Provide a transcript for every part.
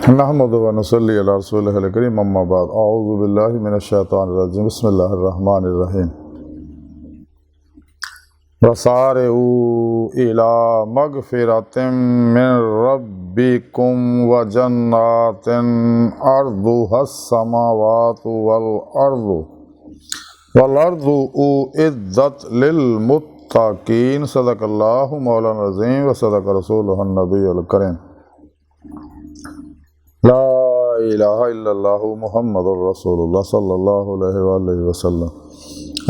नहमदु व नसल्ली अला रसूलिहिल करीम अम्मा बाद अऊज़ु बिल्लाहि मिनश शैतानिर रजीम बिस्मिल्लाहिर रहमानिर रहीम वसारिऊ इला मगफिरतिम मिन रब्बिकुम व जन्नातिन अर्दुहस समावातु वल अर्दु उइद्दत लिल मुत्तकीन सदक़ल्लाहु मौलाना अज़ीम व सदक़ रसूलुहुन नबियुल करीम ला इलाहा इल्लल्लाहु मुहम्मदुर रसूलुल्लाह सल्लल्लाहु अलैहि वसल्लम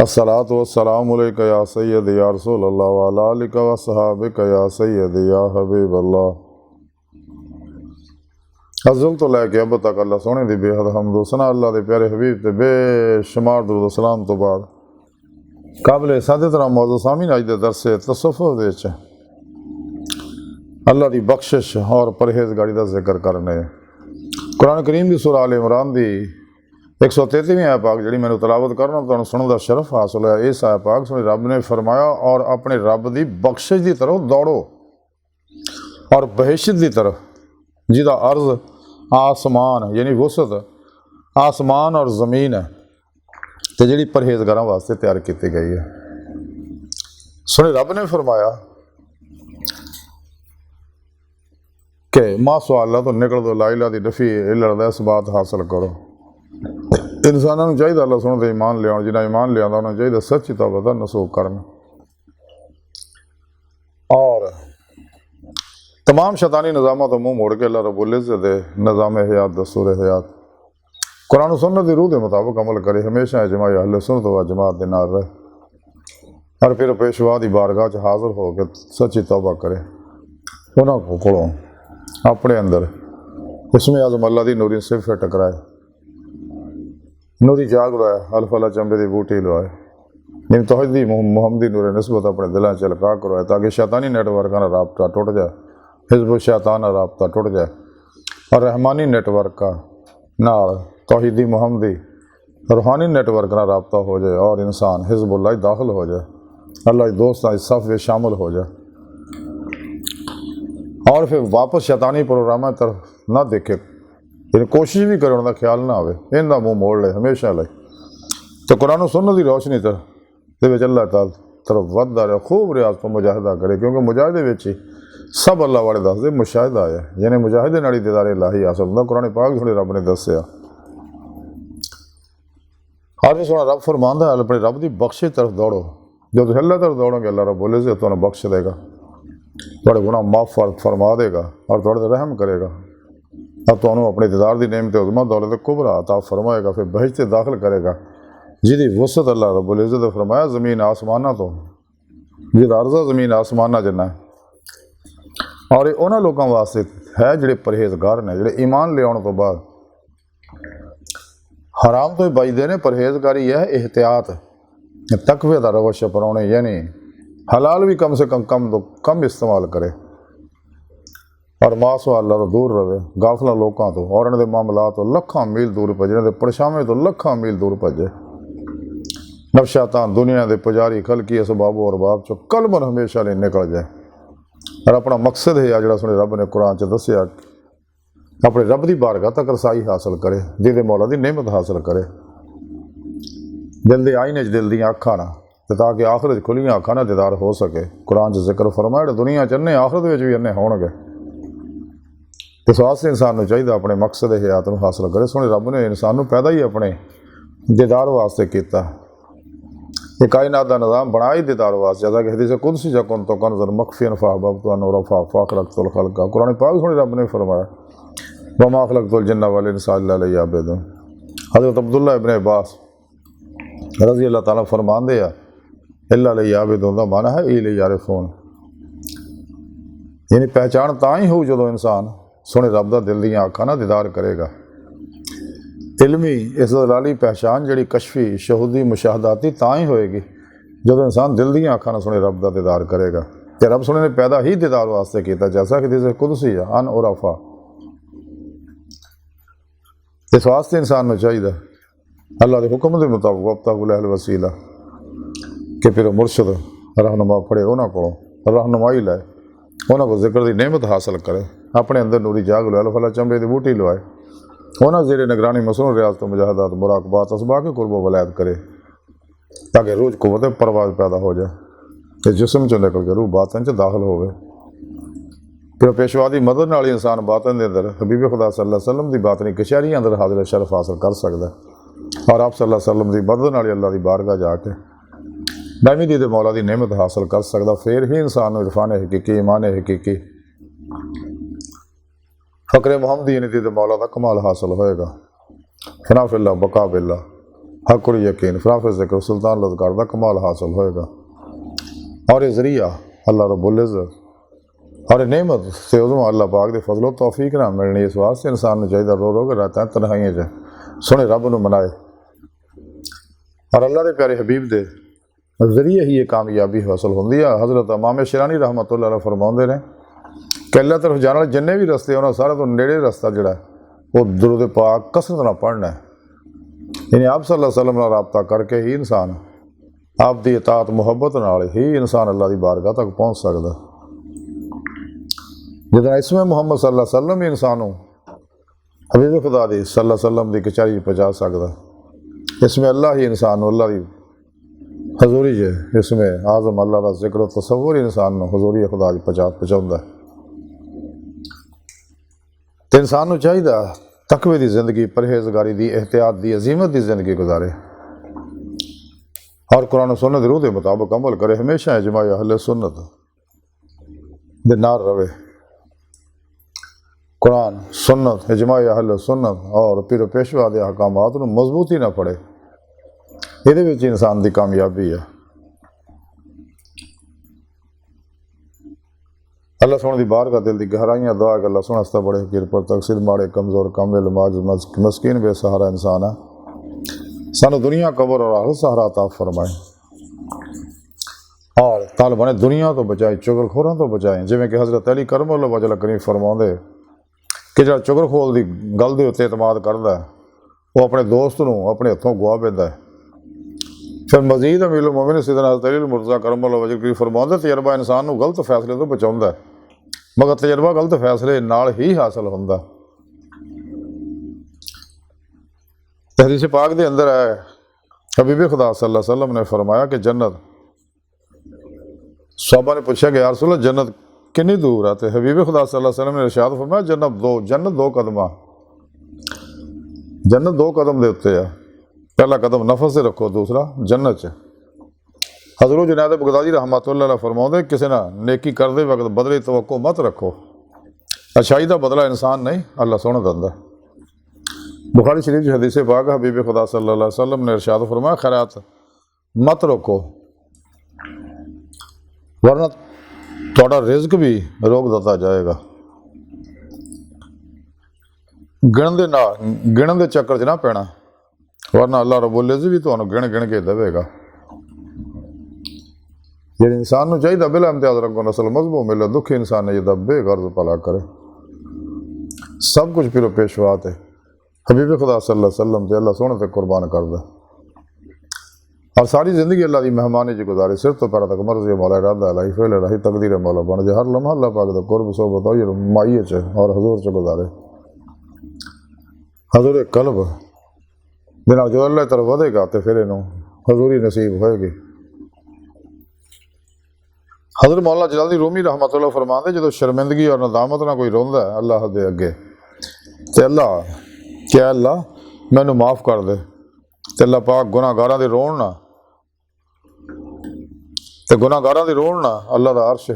अस्सलातु वस्सलामु अलैका या सय्यदी या रसूलल्लाह व अला आलिका व सहाबिका या सय्यदी या हबीबल्लाह। अज़ल तो लैके अब तक अल्लाह सोने दी बेहद हम्द सना अल्लाह दे प्यारे हबीब ते बेशुमार दुरूद सलाम तो बाद काबिल सादे तरह मौजू सामीन अज दे दरसे तसव्वुफ़ दे विच अल्लाह दी बख्शिश और परहेज़गारी दा जिक्र करने कुरान करीम की सूरह आल इमरान की 133वीं आयत पाक जी मैंने तलावत करना तो सुनने का शरफ हासिल है। इस आयत पाक सुने रब ने फरमाया और अपने रब की बख्शिश की तरफ दौड़ो और बहिश्त की तरफ जिदा अर्ज आसमान यानी वसत आसमान और ज़मीन है तो जी परहेजगार वास्ते तैयार की गई है। सुने रब ने फरमाया कि मां सवाला तो निकल दो लाइला दी डफी लड़दा इस बात हासिल करो। इंसानों को चाहिए अल्लाह सुन दे ईमान लिया जिन्हें ईमान लिया उन्होंने चाहिए सच्ची तौबा दा नसूख करना और तमाम शैतानी निज़ामों तो मुँह मोड़ के अल्लाह रब्बुल इज़्ज़त दे निज़ाम हयात दस्तूर हयात कुरान सुन्नत दी रूह के मुताबिक अमल करे हमेशा इजमा अहले सुन्नत व जमात दे नाल रहे और फिर पेशवा की बारगाह च हाज़िर होकर सच्ची तौबा करे उन्होंने को अपने अंदर इसमें आज़म अल्लाह की नूरी सिर्फ टकराए नूरी जाग लवाए अल्फला चंबे की बूटी लवाए इन तौहीदी मुहम्मदी नूर नस्बत अपने दिलों चलका करवाए ताकि शैतानी नेटवर्क का राबता टुट जाए हिज़्ब शैतान का राबता टुट जाए और रहमानी नेटवर्क का नाल तौहीदी मुहम्मदी रूहानी नेटवर्क का राबता हो जाए और इंसान हिज़्बुल्लाह दाखिल हो जाए अल्लाह दोस्तों इस सफ़ में शामिल हो जाए और फिर वापस शैतानी प्रोग्राम तरफ ना देखे यानी कोशिश भी करे उनका ख्याल ना आए इनका मुँह मोड़ ले हमेशा ले तो कुरान सुन्नत की रोशनी तरफ अल्लाह ताला तरफ वधदा रहे खूब रियाज तो मुजाहिदा करे क्योंकि मुजाहिदे विच ही सब अल्लाह वाले दसदे मुशाहिदा है यानी मुजाहिदे नाल दीदार इलाही हासिल होंदा। कुरान पाक थोड़े रब ने दस्या आज सोना रब फरमांदा है अपने रब की बख्शिश तरफ दौड़ो जो तुम अल्लाह तरफ दौड़ोगे अल्लाह रब्बुल इज़्ज़त तुहानूं बख्श देगा थोड़े गुनाह माफ़ फरमा देगा और थोड़े रहम करेगा और तुहानूं अपने दीदार की नेमत उज़मा दौलत कुबरा अता फरमाएगा फिर बहिश्त दाखिल करेगा जिहदी वसत अल्लाह रब्बुल इज़्ज़त ने फरमाया ज़मीन आसमाना तो जिहदा अर्ज़ा ज़मीन आसमाना जिन्ना है और उन्होंने लोगों वास्ते है जिहड़े परहेजगार ने जिहड़े ईमान ले आने तो बाद हराम तो बचते हैं। परहेजगारी है एहतियात तकवे का रवश अपनाने यानी हलाल भी कम से कम इस्तेमाल करे और मासो अल्लाह तो दूर रहे गाफला लोगों तो और उन्होंने मामला तो लखा मील दूर भजे उन्होंने परछावे तो लखा मील दूर भजे नफशातान दुनिया के पुजारी खलकी असबाबो और बाब चो कलमन हमेशा नहीं निकल जाए और अपना मकसद है जो सुने रब ने कुरान च दसिया अपने रब की बारगाह तक रसाई हासिल करे जिहदे मौला की नेमत हासिल करे दिल के आईने दिल दी अखां ना ताकि आखिरत खुलियां अखां ना दीदार हो सके। कुरान च जिक्र फरमाया दुनिया च अन्ने आखिरत भी अन्ने होणगे इस वास्ते इंसान को चाहिए अपने मकसद हयात में हासिल करे। सोने रब ने इंसान को पैदा ही अपने दीदार वास्ते किया एक कायनात का निज़ाम बनाया ही दीदार वास्ते जैसा कि हदीस कुदसी जकुन तो कनज़र मखफियन फ़अहबब्तु अन उरफ़ा फ़ख़लक़तुल ख़ल्क़ कुरान पाक सोने रब ने फरमाया वमा ख़लक़तुल जिन्ना वल इंसा इल्ला लियअबुदून। हज़रत अब्दुल्लाह इब्न अब्बास रज़ी अल्लाह ताला फरमांदे आ इल्ला लियअबुदून दा माना है ई लियअरिफ़ून यानी पहचान तां ही हो जो इंसान सोने रब दा दिल दियां अखां ना दीदार करेगा। इलमी इस दलाली पहचान जी कशफी शहूदी मुशाहदाती तां ही होएगी जो इंसान दिल दियां अखां ना सोने रब दा दीदार करेगा कि रब सोने ने पैदा ही दीदार वास्ते किया जैसा कि हदीस कुदसी है अन उरफ़ा। इस वास्ते इंसान को चाहिए अल्लाह के हुक्म के मुताबिक वब्तगू अहल वसीला कि फिर मुर्शद रहनुमा पढ़े उन्होंने को रहनुमाई लाए ਉਹਨਾਂ ਕੋਲ ਜ਼ਿਕਰ ਦੀ ਨਿਹਮਤ ਹਾਸਲ ਕਰੇ, ਆਪਣੇ ਅੰਦਰ ਨੂਰੀ ਜਾਗ ਲਵਾਏ, ਅਲ ਫਲਾ ਚੰਬੇ ਦੀ ਬੂਟੀ ਲਵਾਏ, ਉਹਨਾਂ ਜ਼ੇਰੇ ਨਿਗਰਾਨੀ ਮਸਨੂਨ ਰਿਆਜ਼ ਤੋਂ ਮੁਜਾਹਦਾਤ ਮੁਰਾਕਬਾਤ ਅਸਬਾ ਕੇ ਕੁਰਬ ਵਲਾयत करे, ताकि रोज़ कुव्वत परवाज़ पैदा हो जाए तो जिसम चों निकल के रूह बातन च दाखिल होवे। फिर पेशवा की मदद नाल इंसान बातन के अंदर हबीब खुदा सल्लल्लाहु अलैहि वसल्लम की बातनी कचहरी अंदर हाजिर शरफ हासिल कर सकता है और आप सल्लल्लाहु अलैहि वसल्लम की मदद नाल अल्लाह की बारगाह जाके दायमी दीद मौला की नेमत हासिल कर सकता। फिर ही इंसान इरफान हकीकी ईमान हकीकी फ़क्र मुहम्मदी यानी दीद मौला का कमाल हासिल होएगा। फना फिल्ला बका बिल्ला हकुर यकीन फराफ़ ज़िक्र सुल्तान लज़कार का कमाल हासिल होएगा। और ये ज़रिया अल्लाह रब्बुल इज़्ज़त और नेमत से उज़मा अल्लाह पाक दे फजलो तौफीक ना मिलनी, इस वास्ते इंसान ने चाहिए रो रो के रहता है तन्हाइयां च सोने रब नूं मनाए और अल्लाह के प्यारे हबीब दे ज़रिए ही ये कामयाबी हासिल होंदी है। हज़रत इमाम शिरानी रहमतुल्लाह अलैह फरमाउंदे ने कि अल्लाह तरफ जाने वाले जिन्ने भी रस्ते उन्होंने सारे तो नेड़े रस्ता जिहड़ा वो दुरूद पाक कसरत नाल पढ़ना है, यानी आप सल्लल्लाहु अलैहि वसल्लम नाल राबता करके ही इंसान आप दी इताअत मुहब्बत नाल ही इंसान अल्लाह की बारगाह तक पहुँच सकता। जितना इसमें मोहम्मद सल्लल्लाहु अलैहि वसल्लम ही इंसान हबीब खुदा दी सल्लल्लाहु अलैहि वसल्लम की कचहरी पहुँचा सकता। इसमें अल्लाह ही इंसान अल्लाह की हजूरी है, इसमें आज़म अल्लाह का जिक्र तसव्वुर इंसान हजूरी खुदा की पहुँचाता है। तो इंसान को चाहिए तकवे की जिंदगी परहेजगारी की एहतियात की अजीमत की जिंदगी गुजारे और कुरान सुन्नत रूह के मुताबिक अमल करे, हमेशा इजमा अहले सुन्नत दे नाल रवे। कुरान सुन्नत इजमा अहले सुन्नत और पीर पेशवा के अहकामात नूं मजबूती ना पड़े, ये इंसान की कामयाबी है। अल्लाह सोने की बारगाह दिल की गहराइयां दुआ कि अल्लाह सोना हस्ता बड़े हकीर पर तकसीर माड़े कमज़ोर कामिल मस्कीन बेसहारा इंसान है, सानू दुनिया कबर और आखिरत सहारा अता फरमाए और तालिबान दुनिया तो बचाए चुगलखोरों तो बचाए। जिमें कि हज़रत अली करमल्लाहु वजह करीम फरमाउंदे कि जो चुगलखोर की गल के उत्ते एतमाद करता है वो अपने दोस्त नूं अपने हथों गुआ पैंदा है। फिर मजीद अमीरुल मोमिनीन सैयदना हज़रत अली मुर्तज़ा करमल्लाहु वजह करीम फरमाउंदे तजर्बा इंसान नूं गलत फैसले तो बचाउंदा है, मगर तजर्बा गलत फैसले नाल ही हासिल हुंदा। हदीस पाक के अंदर है हबीब खुदा सल्लल्लाहु अलैहि वसल्लम ने फरमाया कि जन्नत, सहाबा ने पूछा कि यार रसूल अल्लाह जन्नत कितनी दूर है, तो हबीब खुदा सल्लल्लाहु अलैहि वसल्लम ने इरशाद फरमाया जन्नत दो कदम, जन्नत दो कदम के उत्ते है। पहला कदम नफस से रखो, दूसरा जन्नत च। हज़रत जुनैद बगदादी रहमतुल्लाह अलैह फरमाउंदे किसी ना नेकी करते वक्त बदले तवक्को मत रखो, अच्छाई का बदला इंसान नहीं अल्लाह सोना दिंदा। बुखारी शरीफ की हदीस पाक हबीब खुदा सल्लल्लाहु अलैहि वसल्लम ने इरशाद फरमाया खैरात मत रोको वरना थोड़ा रिज़्क भी रोक दिता जाएगा। गिणन के चक्कर च ना पैना, वरना अल्लाह रब्बुल इज़्ज़त भी तुहानूं गिण गिण के देवेगा। ये इंसान को चाहिए बिला इम्तियाज रंगो नस्ल मजबू मिले, दुखी इंसान ने जिदा बेगर्ज भला करे, सब कुछ फिर पेशवात है हबीब खुदा सल्लल्लाहु अलैहि वसल्लम से अल्लाह सोने से कुर्बान कर दे और सारी ज़िंदगी अल्लाह की मेहमानी च गुजारे। सिर तो पैर तक मर्ज़ी मौला इरादा लाई फेल रही तकदीर मौला बन जाए, हर लम्हा अल्लाह पाक दा कुर्ब सोबत हो माइये च और हजूर च गुजारे। हजूर कल्ब जिन्ना जो अल्लाह तरफ वधेगा तो फिर इनू हजूरी नसीब होएगी। हज़रत मौला जलाली रूमी रहमतुल्लाह फरमाते जो शर्मिंदगी और नदामत ना कोई रोंदा है अल्लाह दे अगे तो अल्लाह क्या अल्लाह मैनू माफ़ कर दे, तो अल्लाह पाक गुनाहगारां दे रोण ना तो गुनाहगारां दे रोण ना अल्लाह दा अर्श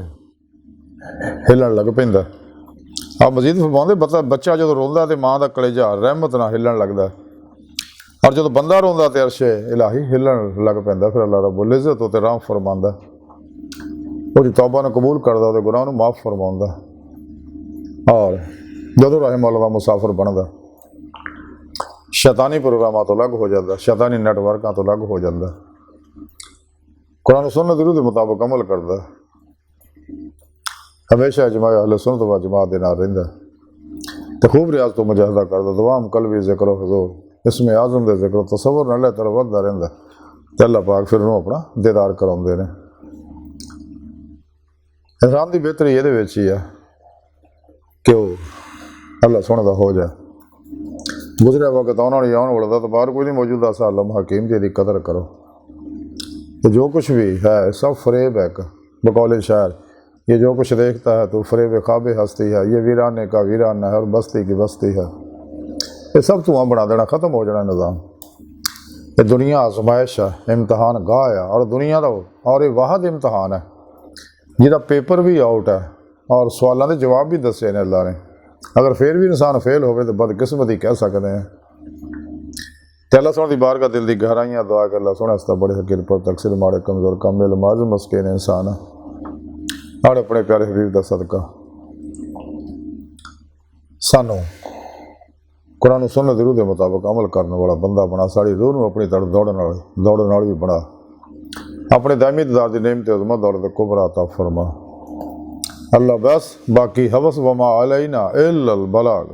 हिलन लग पैंदा। आप मजीद फरमाउंदे बच्चा जो रोंदा तो माँ का कलेजा रहमत ना हिलन लगता और जो बंदा रोंदा तो अर्श इलाही हिलन लग पैंदा। फिर अल्लाह रब्बुल इज़्ज़त उत्ते रहम फरमांदा, वो तौबा ने कबूल करता तो गुनाह नूं माफ़ फरमाउंदा और जदों राह मौला दा मुसाफिर बनदा शैतानी प्रोग्रामां तो अलग हो जाता, शैतानी नैटवर्कों तो अलग हो जाता, कुरान सुन्नत के मुताबिक अमल करता, हमेशा जमाया अहले सुन्नत व जमात दे नाल रहिंदा ते खूब रियाज तो मुजाहिदा करदा। दवाम कल्बी जिक्र हुजूर इसमें आज़म दे जिक्र तसव्वुर नाल तरफ वधदा रहिंदा ते अल्लाह पाक फिर उन्होंने अपना दीदार कराउंदे ने। इंसान की बेहतरी ये ही है कि वह अल्लाह सोने का हो जाए। गुजरिया वक्त आने वाली आने वाला तो बाहर कोई नहीं मौजूदा सा लम्हा हकीम जी की कदर करो। तो जो कुछ भी है सब फरेब है। बकौल शायर, ये जो कुछ देखता है तो फरेब ख्वाब हस्ती है, ये वीराने का वीराना है और बस्ती की बस्ती है। ये सब धुआं बना देना, ख़त्म हो जाना निज़ाम। ये दुनिया आजमाइश है, इम्तहान गाह है और दुनिया का और ये वाहद इम्तहान है जिहदा पेपर भी आउट है और सवालों के जवाब भी दसे ने अल्लाह ने। अगर फिर भी इंसान फेल हो तो बदकिस्मती कह सकते हैं। तो अल्लाह सोने की बार का दिल की गहराइयाँ दुआ कर अल्लाह सोने वास्ते बड़े हकीर पर तकसीर माड़े कमज़ोर कामिल माज़ मस्किन इंसान और अपने प्यारे हबीब का सदका सानू कुरान सुन्नत रूह के मुताबिक अमल करने वाला बंदा बना। साड़ी रूह को अपनी तरफ दौड़न वाली भी बना। अपने दायमी ददार की नेमत अज़मत दौलत कुबरा अता फरमा अल्लाह। बस बाकी हवस वमा अलैना इल्लल बलाग।